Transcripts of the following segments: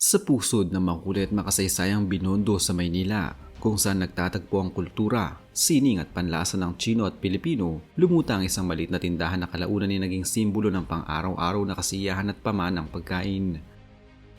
Sa pusod ng makulit makasaysayang Binondo sa Maynila, kung saan nagtatagpo ang kultura, sining at panlasa ng Chino at Pilipino, lumuta ang isang maliit na tindahan na kalaunan ay naging simbolo ng pang-araw-araw na kasiyahan at pamanang pagkain.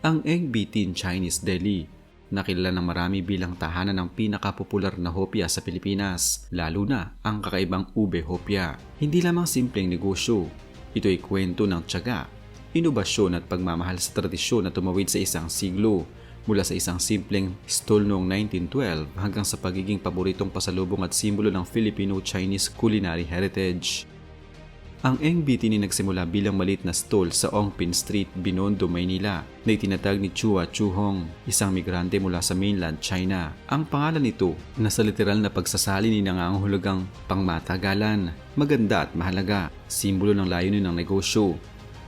Ang Eng Bitin Chinese Deli, nakilala ng marami bilang tahanan ng pinakapopular na hopya sa Pilipinas, lalo na ang kakaibang ube hopya. Hindi lamang simpleng negosyo, ito ay kwento ng tiyaga, inobasyon at pagmamahal sa tradisyon na tumawid sa isang siglo, mula sa isang simpleng stall noong 1912 hanggang sa pagiging paboritong pasalubong at simbolo ng Filipino-Chinese culinary heritage. Ang Eng Bitin ay nagsimula bilang maliit na stall sa Ongpin Street, Binondo, Maynila na itinatag ni Chua Chu Hong, isang migrante mula sa mainland China. Ang pangalan nito na sa literal na pagsasalin ay nangangahulugang pangmatagalan, maganda at mahalaga, simbolo ng layunin ng negosyo.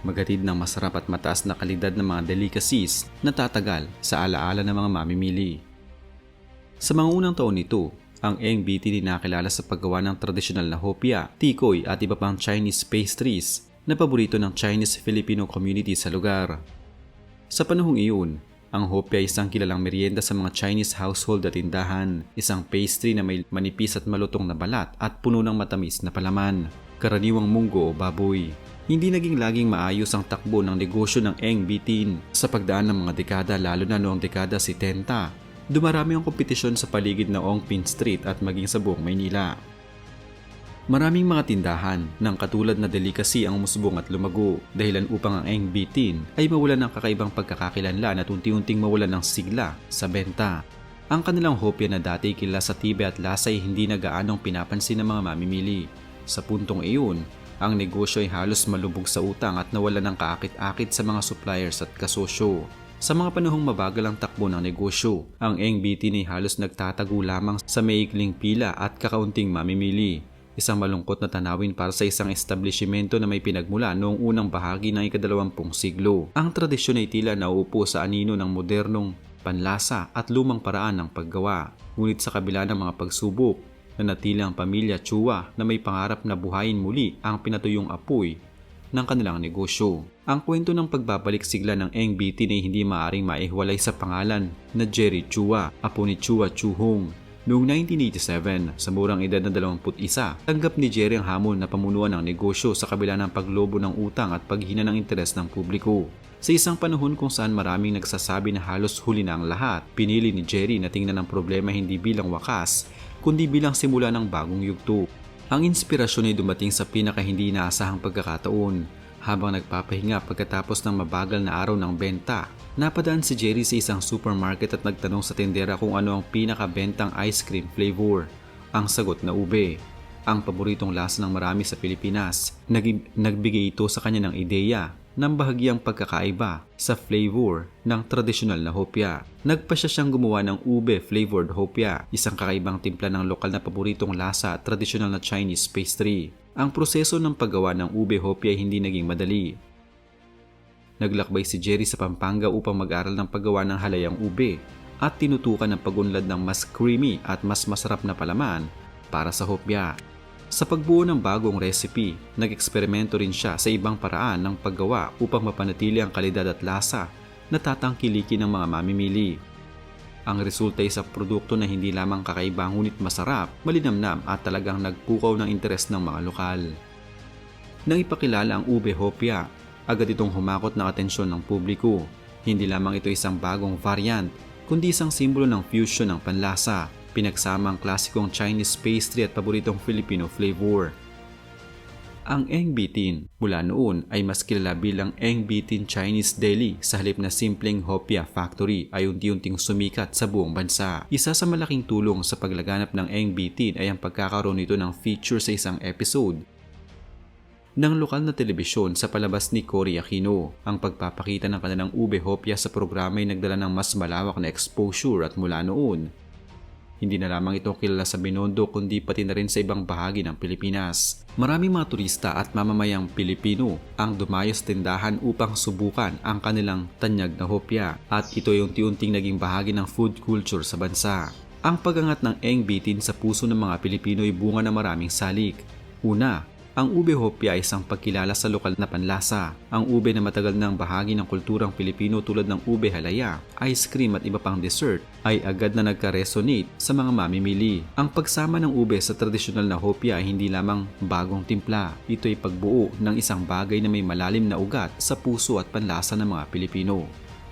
Maghatid ng masarap at mataas na kalidad ng mga delicacies na tatagal sa alaala ng mga mamimili. Sa mga unang taon nito, ang Eng Bitin ay nakilala sa paggawa ng tradisyonal na hopya, tikoy at iba pang Chinese pastries na paborito ng Chinese-Filipino community sa lugar. Sa panahong iyon, ang hopya ay isang kilalang merienda sa mga Chinese household at tindahan, isang pastry na may manipis at malutong na balat at puno ng matamis na palaman, karaniwang munggo o baboy. Hindi naging laging maayos ang takbo ng negosyo ng Eng Bitin sa pagdaan ng mga dekada, lalo na noong dekada 70. Dumarami ang kompetisyon sa paligid ng Ongpin Street at maging sa buong Maynila. Maraming mga tindahan ng katulad na delicacy ang umusbong at lumago, dahilan upang ang Eng Bitin ay mawalan ng kakaibang pagkakakilanlan at unti-unting mawalan ng sigla sa benta. Ang kanilang hopya na dati kilala sa tibe at lasa ay hindi na gaanong pinapansin ng mga mamimili. Sa puntong iyon, ang negosyo ay halos malubog sa utang at nawala ng kaakit-akit sa mga suppliers at kasosyo. Sa mga panahong mabagal ang takbo ng negosyo, ang Eng Bitin ay halos nagtatago lamang sa maikling pila at kakaunting mamimili. Isang malungkot na tanawin para sa isang establishmento na may pinagmula noong unang bahagi ng ika-20 siglo. Ang tradisyon ay tila nauupo sa anino ng modernong panlasa at lumang paraan ng paggawa. Ngunit sa kabila ng mga pagsubok, nanatili ang pamilya Chua na may pangarap na buhayin muli ang pinatuyong apoy ng kanilang negosyo. Ang kwento ng pagbabalik sigla ng Eng Bitin ay hindi maaring maihiwalay sa pangalan na Jerry Chua, apo ni Chua Chu Hong. Noong 1987, sa murang edad na 21, tanggap ni Jerry ang hamon na pamunuan ng negosyo sa kabila ng paglobo ng utang at paghina ng interes ng publiko. Sa isang panahon kung saan maraming nagsasabi na halos huli na ang lahat, pinili ni Jerry na tingnan ang problema hindi bilang wakas, kundi bilang simula ng bagong yugto. Ang inspirasyon ay dumating sa pinaka hindi inaasahang pagkakataon. Habang nagpapahinga pagkatapos ng mabagal na araw ng benta, napadaan si Jerry sa isang supermarket at nagtanong sa tendera kung ano ang pinakabentang ice cream flavor. Ang sagot na ube. Ang paboritong lasa ng marami sa Pilipinas. Nagbigay ito sa kanya ng ideya ng bahagyang pagkakaiba sa flavor ng tradisyonal na hopya. Nagpasya siyang gumawa ng ube-flavored hopya, isang kakaibang timpla ng lokal na paboritong lasa at tradisyonal na Chinese pastry. Ang proseso ng paggawa ng ube hopya ay hindi naging madali. Naglakbay si Jerry sa Pampanga upang mag-aral ng paggawa ng halayang ube at tinutukan ng pagunlad ng mas creamy at mas masarap na palaman para sa hopya. Sa pagbuo ng bagong recipe, nag-eksperimento rin siya sa ibang paraan ng paggawa upang mapanatili ang kalidad at lasa na tatangkilikin ng mga mamimili. Ang resulta ay isang produkto na hindi lamang kakaiba ngunit masarap, malinamnam at talagang nagpukaw ng interes ng mga lokal. Nang ipakilala ang ube hopya, agad itong humakot ng atensyon ng publiko. Hindi lamang ito isang bagong variant, kundi isang simbolo ng fusion ng panlasa, pinagsama ang klasikong Chinese pastry at paboritong Filipino flavor. Ang Eng Bitin mula noon ay mas kilala bilang Eng Bitin Chinese Deli sa halip na simpleng hopya factory ay unti-unting sumikat sa buong bansa. Isa sa malaking tulong sa paglaganap ng Eng Bitin ay ang pagkakaroon nito ng feature sa isang episode ng lokal na telebisyon sa palabas ni Cory Aquino. Ang pagpapakita ng kanilang ube hopya sa programa ay nagdala ng mas malawak na exposure at mula noon, hindi na lamang ito kilala sa Binondo kundi pati na rin sa ibang bahagi ng Pilipinas. Maraming mga turista at mamamayang Pilipino ang dumayo sa tindahan upang subukan ang kanilang tanyag na hopya at ito ay unti-unting naging bahagi ng food culture sa bansa. Ang pagangat ng Eng Bitin sa puso ng mga Pilipino ay bunga ng maraming salik. Una, Ang ube hopya ay isang pagkilala sa lokal na panlasa. Ang ube na matagal nang bahagi ng kulturang Pilipino tulad ng ube halaya, ice cream at iba pang dessert ay agad na nagka-resonate sa mga mamimili. Ang pagsama ng ube sa tradisyonal na hopya ay hindi lamang bagong timpla. Ito ay pagbuo ng isang bagay na may malalim na ugat sa puso at panlasa ng mga Pilipino.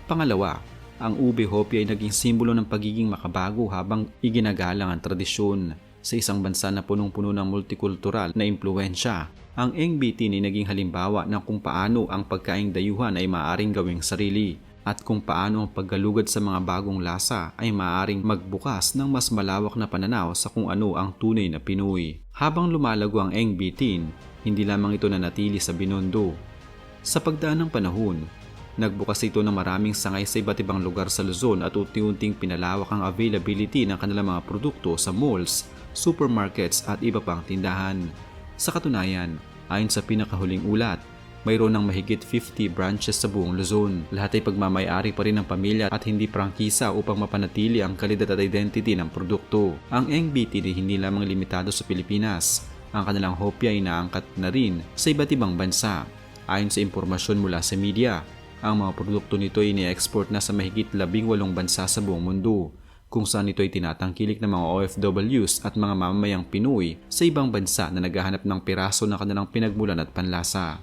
Pangalawa, ang ube hopya ay naging simbolo ng pagiging makabago habang iginagalang ang tradisyon. Sa isang bansa na punong-puno ng multikultural na impluensya, ang Eng Bitin ay naging halimbawa ng kung paano ang pagkaing dayuhan ay maaaring gawing sarili at kung paano ang paggalugad sa mga bagong lasa ay maaaring magbukas ng mas malawak na pananaw sa kung ano ang tunay na Pinoy. Habang lumalago ang Eng Bitin, hindi lamang ito nanatili sa Binondo. Sa pagdaan ng panahon, nagbukas ito ng maraming sangay sa iba't ibang lugar sa Luzon at unti-unting pinalawak ang availability ng kanilang mga produkto sa malls, supermarkets at iba pang tindahan. Sa katunayan, ayon sa pinakahuling ulat, mayroon ng mahigit 50 branches sa buong Luzon. Lahat ay pagmamay-ari pa rin ng pamilya at hindi prangkisa upang mapanatili ang kalidad at identity ng produkto. Ang Eng Bitin ay hindi lamang limitado sa Pilipinas. Ang kanilang hopya ay naangkat na rin sa iba't ibang bansa. Ayon sa impormasyon mula sa media, ang mga produkto nito ay ni-export na sa mahigit 18 bansa sa buong mundo, kung saan ito ay tinatangkilik ng mga OFWs at mga mamamayang Pinoy sa ibang bansa na naghahanap ng piraso ng kanilang pinagmulan at panlasa.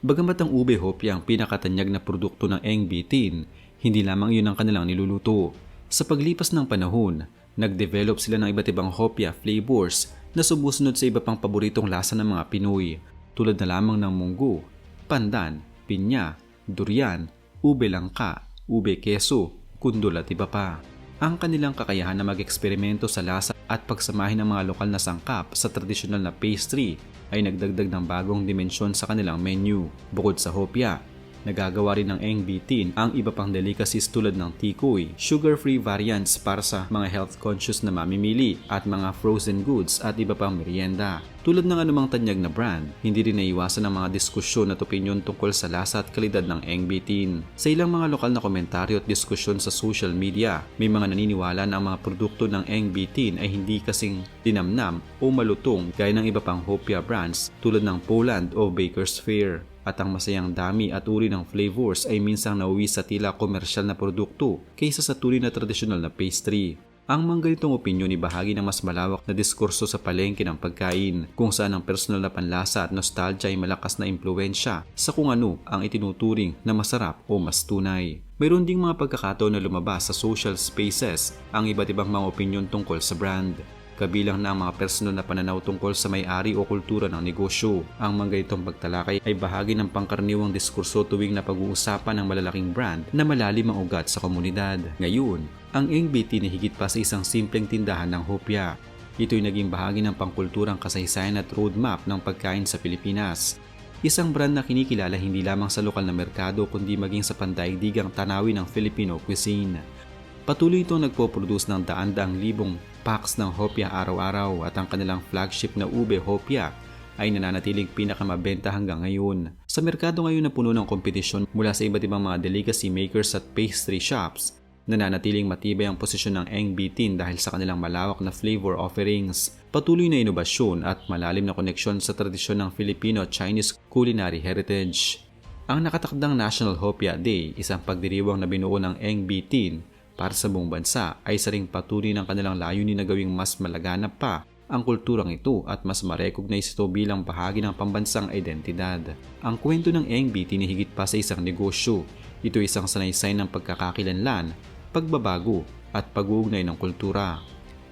Bagamat ang ube hopya ang pinakatanyag na produkto ng Eng Bitin, hindi lamang iyon ang kanilang niluluto. Sa paglipas ng panahon, nag-develop sila ng iba't ibang hopya flavors na sumusunod sa iba pang paboritong lasa ng mga Pinoy, tulad na lamang ng munggo, pandan, pinya, durian, ube langka, ube keso, kundol at iba pa. Ang kanilang kakayahan na mag-eksperimento sa lasa at pagsamahin ng mga lokal na sangkap sa tradisyonal na pastry ay nagdagdag ng bagong dimensyon sa kanilang menu. Bukod sa hopya, nagagawa rin ng Eng Bitin ang iba pang delicacies tulad ng tikoy, sugar-free variants para sa mga health-conscious na mamimili at mga frozen goods at iba pang merienda. Tulad ng anumang tanyag na brand, hindi rin naiwasan ang mga diskusyon at opinyon tungkol sa lasa at kalidad ng Eng Bitin. Sa ilang mga lokal na komentaryo at diskusyon sa social media, may mga naniniwala na ang mga produkto ng Eng Bitin ay hindi kasing dinamnam o malutong gaya ng iba pang hopya brands tulad ng Poland o Baker's Fair. At ang masayang dami at uri ng flavors ay minsang nauwi sa tila komersyal na produkto kaysa sa tunay na tradisyonal na pastry. Ang mga ganitong opinyon ay bahagi ng mas malawak na diskurso sa palengke ng pagkain, kung saan ang personal na panlasa at nostalgia ay malakas na impluensya sa kung ano ang itinuturing na masarap o mas tunay. Mayroon ding mga pagkakataon na lumabas sa social spaces ang iba't ibang mga opinyon tungkol sa brand. Kabilang na ang mga personal na pananaw tungkol sa may-ari o kultura ng negosyo. Ang mga ganitong pagtalakay ay bahagi ng pangkaraniwang diskurso tuwing napag-uusapan ng malalaking brand na malalim ang ugat sa komunidad. Ngayon, ang Eng Bitin ay higit pa sa isang simpleng tindahan ng hopya. Ito'y naging bahagi ng pangkulturang kasaysayan at roadmap ng pagkain sa Pilipinas. Isang brand na kinikilala hindi lamang sa lokal na merkado kundi maging sa pandaigdigang tanawin ng Filipino cuisine. Patuloy itong nagpo-produce ng daan-daang libong packs ng hopya araw-araw at ang kanilang flagship na ube hopya ay nananatiling pinakamabenta hanggang ngayon. Sa merkado ngayon na puno ng kompetisyon mula sa iba't ibang mga delicacy makers at pastry shops, nananatiling matibay ang posisyon ng Eng Bitin dahil sa kanilang malawak na flavor offerings, patuloy na inobasyon at malalim na koneksyon sa tradisyon ng Filipino at Chinese culinary heritage. Ang nakatakdang National Hopya Day, isang pagdiriwang na binuo ng Eng Bitin para sa buong bansa, ay saring patuloy ng kanilang layunin na gawing mas malaganap pa ang kulturang ito at mas ma-recognize ito bilang bahagi ng pambansang identidad. Ang kwento ng Eng Bitin ay higit pa sa isang negosyo. Ito ay isang sanaysay ng pagkakakilanlan, pagbabago at pag-uugnay ng kultura.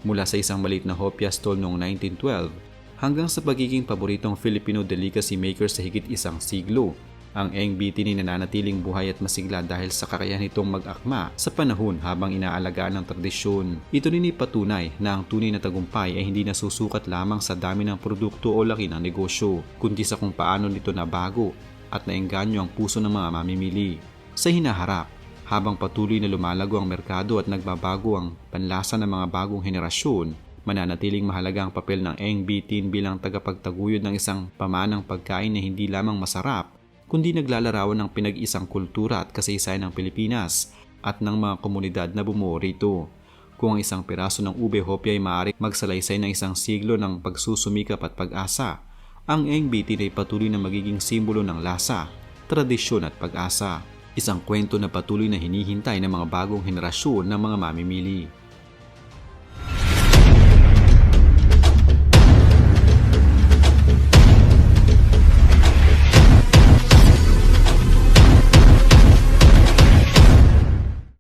Mula sa isang maliit na hopya stall noong 1912 hanggang sa pagiging paboritong Filipino delicacy maker sa higit isang siglo, ang Eng Bitin ay nananatiling buhay at masigla dahil sa kakayahan nitong mag-akma sa panahon habang inaalagaan ng tradisyon. Ito rin ay patunay na ang tunay na tagumpay ay hindi nasusukat lamang sa dami ng produkto o laki ng negosyo, kundi sa kung paano nito nabago at naengganyo ang puso ng mga mamimili. Sa hinaharap, habang patuloy na lumalago ang merkado at nagbabago ang panlasa ng mga bagong henerasyon, mananatiling mahalaga ang papel ng Eng Bitin bilang tagapagtaguyod ng isang pamanang pagkain na hindi lamang masarap, kundi naglalarawan ng pinag-isang kultura at kasaysayan ng Pilipinas at ng mga komunidad na bumuo rito. Kung ang isang piraso ng ube hopya ay maaaring magsalaysay ng isang siglo ng pagsusumikap at pag-asa, Ang Eng Bitin ay patuloy na magiging simbolo ng lasa, tradisyon at pag-asa. Isang kwento na patuloy na hinihintay ng mga bagong henerasyon ng mga mamimili.